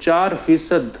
4%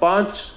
5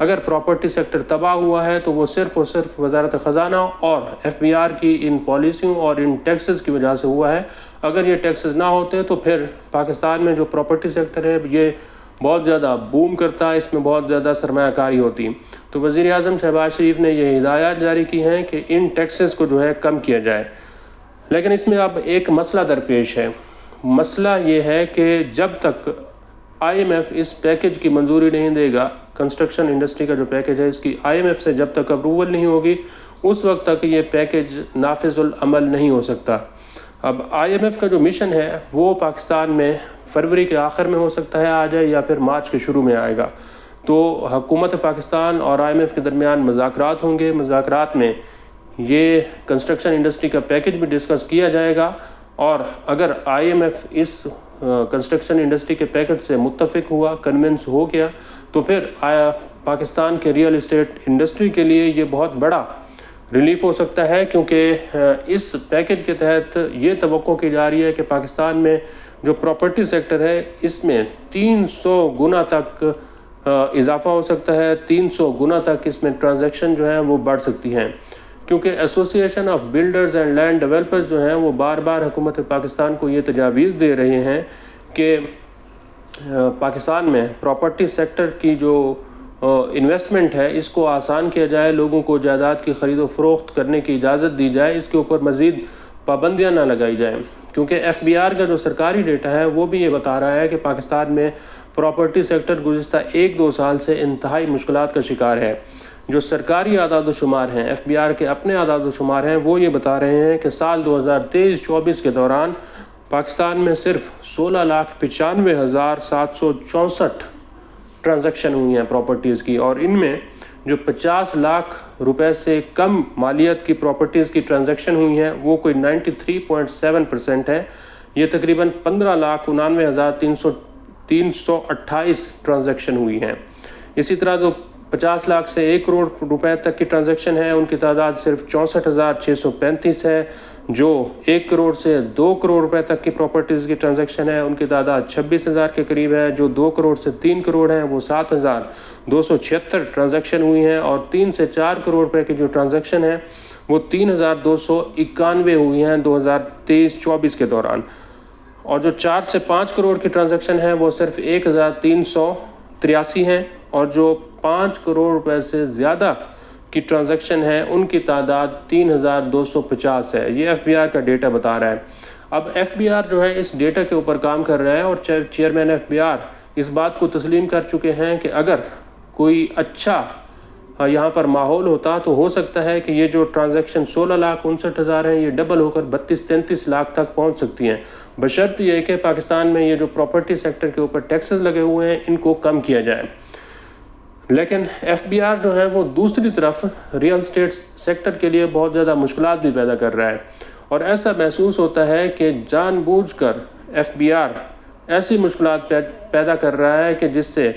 اگر property sector تباہ ہوا ہے تو وہ صرف اور صرف وزارت خزانہ اور FBR کی ان پالیسیوں اور ان ٹیکسز کی وجہ سے ہوا ہے۔ اگر یہ ٹیکسز نہ ہوتے تو پھر پاکستان میں جو پراپرٹی سیکٹر ہے یہ بہت زیادہ بوم کرتا، اس میں بہت زیادہ سرمایہ کاری ہوتی۔ تو وزیر اعظم شہباز شریف نے یہ ہدایات جاری کی ہیں کہ ان ٹیکسز کو جو ہے کم کیا جائے، لیکن اس میں اب ایک مسئلہ درپیش ہے۔ مسئلہ یہ ہے کہ جب تک IMF اس پیکج کی منظوری نہیں دے گا، کنسٹرکشن انڈسٹری کا جو پیکج ہے اس کی IMF سے جب تک اپروول نہیں ہوگی، اس وقت تک یہ پیکج نافذ العمل نہیں ہو سکتا۔ اب IMF کا جو مشن ہے وہ پاکستان میں فروری کے آخر میں ہو سکتا ہے آ جائے، یا پھر مارچ کے شروع میں آئے گا۔ تو حکومت پاکستان اور IMF کے درمیان مذاکرات ہوں گے۔ مذاکرات میں یہ کنسٹرکشن انڈسٹری کا پیکج بھی ڈسکس کیا جائے گا، اور اگر IMF اس کنسٹرکشن انڈسٹری کے پیکج سے متفق ہوا، کنونس ہو گیا، تو پھر پاکستان کے ریئل اسٹیٹ انڈسٹری کے لیے یہ بہت بڑا ریلیف ہو سکتا ہے، کیونکہ اس پیکج کے تحت یہ توقع کی جا رہی ہے کہ پاکستان میں جو پراپرٹی سیکٹر ہے اس میں 300 گنا تک اضافہ ہو سکتا ہے، 300 گنا تک اس میں ٹرانزیکشن جو ہیں وہ بڑھ سکتی ہیں، کیونکہ association of builders and land developers جو ہیں وہ بار بار حکومت پاکستان کو یہ تجاویز دے رہے ہیں کہ پاکستان میں پراپرٹی سیکٹر کی جو انویسٹمنٹ ہے اس کو آسان کیا جائے، لوگوں کو جائیداد کی خرید و فروخت کرنے کی اجازت دی جائے، اس کے اوپر مزید پابندیاں نہ لگائی جائیں، کیونکہ FBR کا جو سرکاری ڈیٹا ہے وہ بھی یہ بتا رہا ہے کہ پاکستان میں پراپرٹی سیکٹر گزشتہ 1-2 سال سے انتہائی مشکلات کا شکار ہے۔ جو سرکاری اعداد و شمار ہیں، FBR کے اپنے اعداد و شمار ہیں، وہ یہ بتا رہے ہیں کہ سال 2023-24 کے دوران پاکستان میں صرف 16,95,764 ٹرانزیکشن ہوئی ہیں پراپرٹیز کی، اور ان میں جو 50 لاکھ روپے سے کم مالیت کی پراپرٹیز کی ٹرانزیکشن ہوئی ہیں وہ کوئی 93.7% ہے۔ یہ تقریباً 15,99,328 ٹرانزیکشن ہوئی ہیں۔ اسی طرح جو 50 لاکھ سے 1 کروڑ روپے تک کی ٹرانزیکشن ہے ان کی تعداد صرف 64,635 ہے۔ جو 1 کروڑ سے 2 کروڑ روپے تک کی پراپرٹیز کی ٹرانزیکشن ہے ان کی تعداد 26,000 کے قریب ہے۔ جو 2 کروڑ سے 3 کروڑ ہیں وہ 7,276 ٹرانزیکشن ہوئی ہیں، اور 3 سے 4 کروڑ روپے کی جو ٹرانزیکشن ہے وہ 3,291 ہوئی ہیں 2023-24 کے دوران، اور جو 4 سے 5 کروڑ کی ٹرانزیکشن ہے وہ صرف 1,383 ہیں، اور جو 5 کروڑ روپے سے زیادہ کی ٹرانزیکشن ہے ان کی تعداد 3,250 ہے۔ یہ FBR کا ڈیٹا بتا رہا ہے۔ اب FBR جو ہے اس ڈیٹا کے اوپر کام کر رہا ہے، اور چیئرمین FBR اس بات کو تسلیم کر چکے ہیں کہ اگر کوئی اچھا یہاں پر ماحول ہوتا تو ہو سکتا ہے کہ یہ جو ٹرانزیکشن 16,59,000 ہیں یہ ڈبل ہو کر 32-33 لاکھ تک پہنچ سکتی ہیں، بشرط یہ کہ پاکستان میں یہ جو پراپرٹی سیکٹر کے اوپر ٹیکسز لگے ہوئے ہیں ان کو کم کیا جائے۔ لیکن FBR جو ہے وہ دوسری طرف ریئل اسٹیٹ سیکٹر کے لیے بہت زیادہ مشکلات بھی پیدا کر رہا ہے، اور ایسا محسوس ہوتا ہے کہ جان بوجھ کر FBR ایسی مشکلات پیدا کر رہا ہے کہ جس سے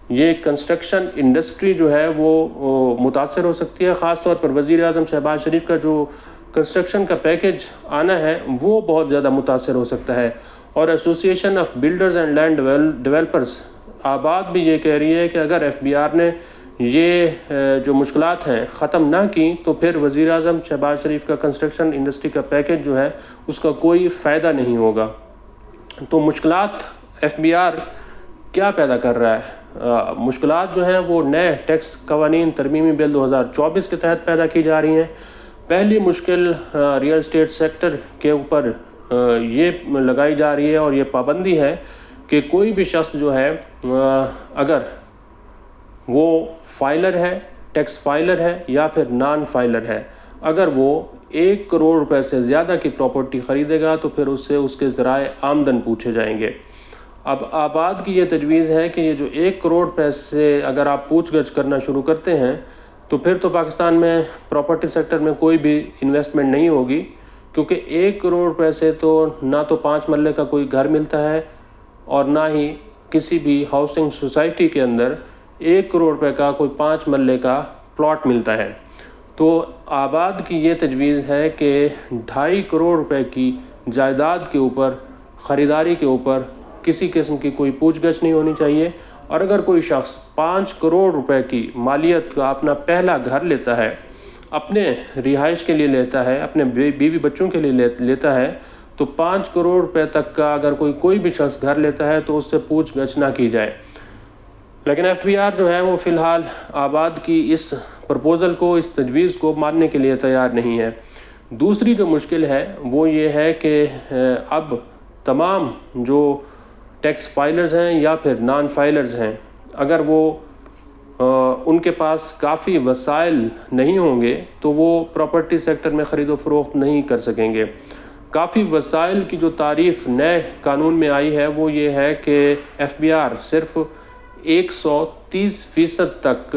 یہ کنسٹرکشن انڈسٹری جو ہے وہ متاثر ہو سکتی ہے۔ خاص طور پر وزیر اعظم شہباز شریف کا جو کنسٹرکشن کا پیکج آنا ہے وہ بہت زیادہ متاثر ہو سکتا ہے، اور association of builders and land developers ABAD بھی یہ کہہ رہی ہے کہ اگر FBR نے یہ جو مشکلات ہیں ختم نہ کی تو پھر وزیر اعظم شہباز شریف کا کنسٹرکشن انڈسٹری کا پیکج جو ہے اس کا کوئی فائدہ نہیں ہوگا۔ تو مشکلات FBR کیا پیدا کر رہا ہے؟ مشکلات جو ہیں وہ نئے ٹیکس قوانین ترمیمی بل 2024 کے تحت پیدا کی جا رہی ہیں۔ پہلی مشکل ریئل اسٹیٹ سیکٹر کے اوپر یہ لگائی جا رہی ہے، اور یہ پابندی ہے کہ کوئی بھی شخص جو ہے اگر وہ فائلر ہے، ٹیکس فائلر ہے یا پھر نان فائلر ہے، اگر وہ 1 کروڑ روپے سے زیادہ کی پراپرٹی خریدے گا تو پھر اس سے اس کے ذرائع آمدن پوچھے جائیں گے۔ اب آباد کی یہ تجویز ہے کہ یہ جو 1 کروڑ روپے سے اگر آپ پوچھ گچھ کرنا شروع کرتے ہیں تو پھر تو پاکستان میں پراپرٹی سیکٹر میں کوئی بھی انویسٹمنٹ نہیں ہوگی، کیونکہ 1 کروڑ روپے سے تو نہ تو 5 مرلے کا کوئی گھر ملتا ہے، اور نہ ہی کسی بھی ہاؤسنگ سوسائٹی کے اندر 1 کروڑ روپے کا کوئی 5 مرلے کا پلاٹ ملتا ہے۔ تو آباد کی یہ تجویز ہے کہ 2.5 کروڑ روپے کی جائیداد کے اوپر خریداری کے اوپر کسی قسم کی کوئی پوچھ گچھ نہیں ہونی چاہیے، اور اگر کوئی شخص 5 کروڑ روپے کی مالیت کا اپنا پہلا گھر لیتا ہے، اپنے رہائش کے لیے لیتا ہے، اپنے بیوی بچوں کے لیے لیتا ہے، تو 5 کروڑ روپے تک کا اگر کوئی بھی شخص گھر لیتا ہے تو اس سے پوچھ گچھ نہ کی جائے۔ لیکن ایف بی آر جو ہے وہ فی الحال آباد کی اس پرپوزل کو، اس تجویز کو ماننے کے لیے تیار نہیں ہے۔ دوسری جو مشکل ہے وہ یہ ہے کہ اب تمام جو ٹیکس فائلرز ہیں یا پھر نان فائلرز ہیں، اگر وہ ان کے پاس کافی وسائل نہیں ہوں گے تو وہ پراپرٹی سیکٹر میں خرید و فروخت نہیں کر سکیں گے۔ کافی وسائل کی جو تعریف نئے قانون میں آئی ہے وہ یہ ہے کہ ایف بی آر صرف 130% تک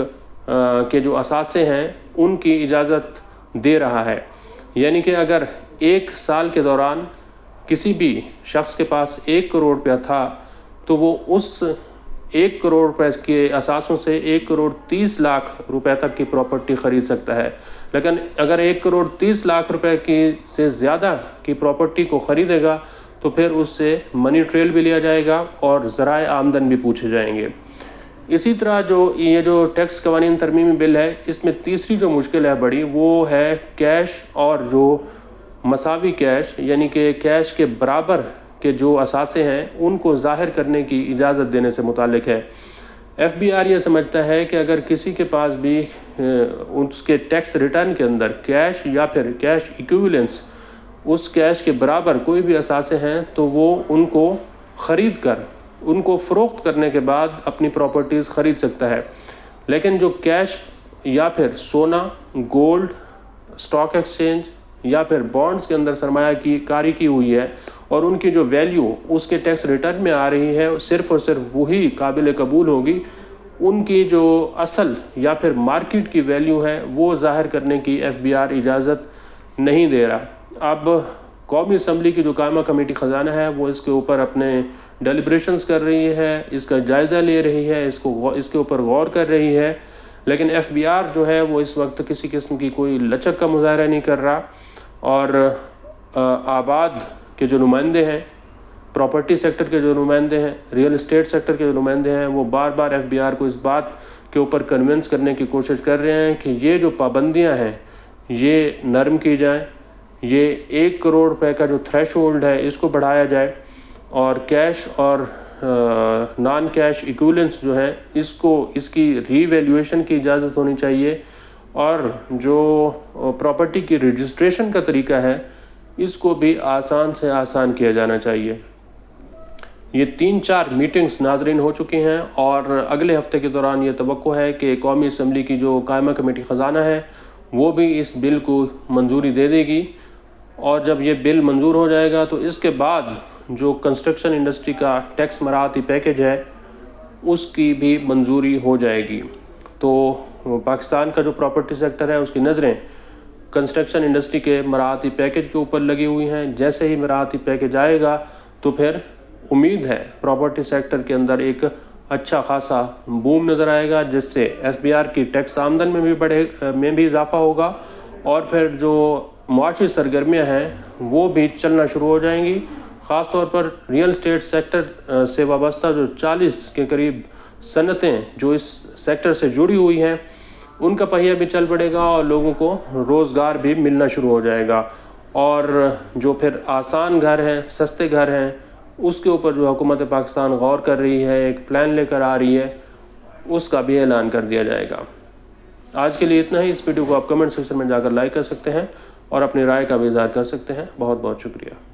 کے جو اثاثے ہیں ان کی اجازت دے رہا ہے، یعنی کہ اگر 1 سال کے دوران کسی بھی شخص کے پاس 1 کروڑ روپیہ تھا تو وہ اس 1 کروڑ روپے کے اثاثوں سے 1 کروڑ 30 لاکھ روپے تک کی پراپرٹی خرید سکتا ہے۔ لیکن اگر 1 کروڑ 30 لاکھ روپے کی سے زیادہ کی پراپرٹی کو خریدے گا تو پھر اس سے منی ٹریل بھی لیا جائے گا اور ذرائع آمدن بھی پوچھے جائیں گے۔ اسی طرح یہ جو ٹیکس قوانین ترمیمی بل ہے، اس میں تیسری جو مشکل ہے بڑی، وہ ہے کیش اور جو مساوی کیش، یعنی کہ کیش کے برابر کے جو اثاثے ہیں ان کو ظاہر کرنے کی اجازت دینے سے متعلق ہے۔ ایف بی آر یہ سمجھتا ہے کہ اگر کسی کے پاس بھی اس کے ٹیکس ریٹرن کے اندر کیش یا پھر کیش ایکویولنس، اس کیش کے برابر کوئی بھی اثاثے ہیں تو وہ ان کو خرید کر، ان کو فروخت کرنے کے بعد اپنی پراپرٹیز خرید سکتا ہے۔ لیکن جو کیش یا پھر سونا، گولڈ، اسٹاک ایکسچینج یا پھر بانڈز کے اندر سرمایہ کی کاری کی ہوئی ہے اور ان کی جو ویلیو اس کے ٹیکس ریٹرن میں آ رہی ہے، صرف اور صرف وہی قابل قبول ہوگی۔ ان کی جو اصل یا پھر مارکیٹ کی ویلیو ہے وہ ظاہر کرنے کی ایف بی آر اجازت نہیں دے رہا۔ اب قومی اسمبلی کی جو قائمہ کمیٹی خزانہ ہے وہ اس کے اوپر اپنے ڈیلیبریشنز کر رہی ہے، اس کا جائزہ لے رہی ہے، اس کے اوپر غور کر رہی ہے، لیکن ایف بی آر جو ہے وہ اس وقت کسی قسم کی کوئی لچک کا مظاہرہ نہیں کر رہا، اور آباد کے جو نمائندے ہیں، پراپرٹی سیکٹر کے جو نمائندے ہیں، ریئل اسٹیٹ سیکٹر کے جو نمائندے ہیں، وہ بار بار ایف بی آر کو اس بات کے اوپر کنونس کرنے کی کوشش کر رہے ہیں کہ یہ جو پابندیاں ہیں یہ نرم کی جائیں، یہ 1 کروڑ روپے کا جو تھریش ہولڈ ہے اس کو بڑھایا جائے، اور کیش اور نان کیش ایکویولنس جو ہیں اس کی ری ویلیویشن کی اجازت ہونی چاہیے، اور جو پراپرٹی کی رجسٹریشن کا طریقہ ہے اس کو بھی آسان سے آسان کیا جانا چاہیے۔ یہ 3-4 میٹنگز ناظرین ہو چکی ہیں، اور اگلے ہفتے کے دوران یہ توقع ہے کہ قومی اسمبلی کی جو قائمہ کمیٹی خزانہ ہے وہ بھی اس بل کو منظوری دے دے گی، اور جب یہ بل منظور ہو جائے گا تو اس کے بعد جو کنسٹرکشن انڈسٹری کا ٹیکس مراعاتی پیکج ہے اس کی بھی منظوری ہو جائے گی۔ تو پاکستان کا جو پراپرٹی سیکٹر ہے اس کی نظریں کنسٹرکشن انڈسٹری کے مراعاتی پیکج کے اوپر لگی ہوئی ہیں۔ جیسے ہی مراعاتی پیکج آئے گا تو پھر امید ہے پراپرٹی سیکٹر کے اندر ایک اچھا خاصا بوم نظر آئے گا، جس سے ایف بی آر کی ٹیکس آمدن میں بھی اضافہ ہوگا، اور پھر جو معاشی سرگرمیاں ہیں وہ بھی چلنا شروع ہو جائیں گی۔ خاص طور پر ریئل اسٹیٹ سیکٹر سے وابستہ جو 40 کے قریب صنعتیں جو اس سیکٹر سے جڑی ہوئی ہیں ان کا پہیہ بھی چل پڑے گا، اور لوگوں کو روزگار بھی ملنا شروع ہو جائے گا، اور جو پھر آسان گھر ہیں، سستے گھر ہیں، اس کے اوپر جو حکومت پاکستان غور کر رہی ہے، ایک پلان لے کر آ رہی ہے، اس کا بھی اعلان کر دیا جائے گا۔ آج کے لیے اتنا ہی۔ اس ویڈیو کو آپ کمنٹ سیکشن میں جا کر لائک کر سکتے ہیں اور اپنی رائے کا بھی اظہار کر سکتے ہیں۔ بہت بہت شکریہ۔